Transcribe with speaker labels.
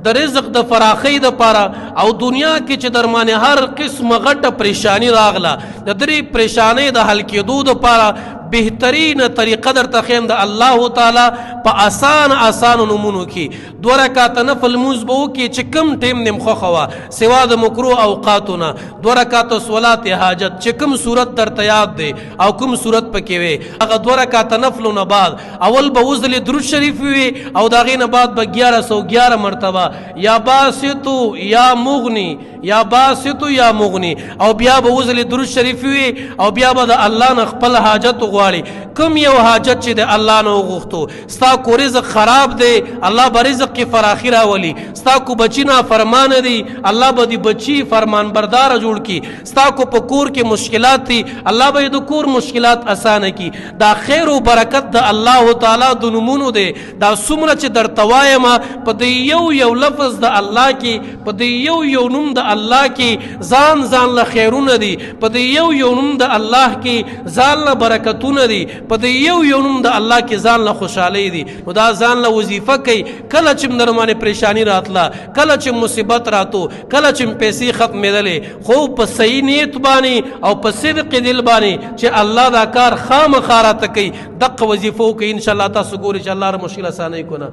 Speaker 1: د رزق د فراخۍ دپاره او دنیا کې چې در باندې هر قسمه غټه پریشانی راغله د درې پریشانۍ د حل کېدو دپاره بهترین طریقه در تخیم د الله تعالی په آسان نمونو کې 2 رکعاته نفل لمونځ به وکړي چې کوم ټیم دې خوښه وه سوا د مکروه اوقاتونه 2 رکعاته صلات حاجت چې کوم صورت درته یاد دی او کوم صورت پکې وي هغه 2 رکعاته نفلو نه بعد اول به وزل درود شریف وي او د هغې نه بعد به 1111 مرتبه یا باسطو یا مغني یا باسطو یا مغني او بیا به وزل درود شریف وي او بیا به د الله نه خپل حاجت غواړي کوم یو حاجت چې د الله نه وغوښتو ستا کو رزق خراب دی الله به رزق کې فراخي راولي ستا کو بچي نافرمانه دي الله به د بچي فرمان برداره جوړ کړي ستا کو په کور کې مشکلات دي الله به د کور مشکلات اسانه کړي دا خیر او برکت د الله تعالی د نومونو دی دا څومره چې درته وایم په د یو لفظ د الله کې په د یو نوم د الله کې ځان له خیرونه دي په د یو نوم د الله کې ځان له برکتونه دي په د یو نوم د الله کې ځان له خوشحالۍ دي نو دا ځان له وظیفه کوي کله چې در باندې پریشانی راتله کله چې مصیبت راتو کله چې پیسې ختمېدلې خو په صحیح نیت باندې او په صدق دل باندې چې الله دا کار خامخا راته کوي دقه وظیفه وکړئ انشاءالله تاسو ګورئ چې الله مشکل اسانه کنه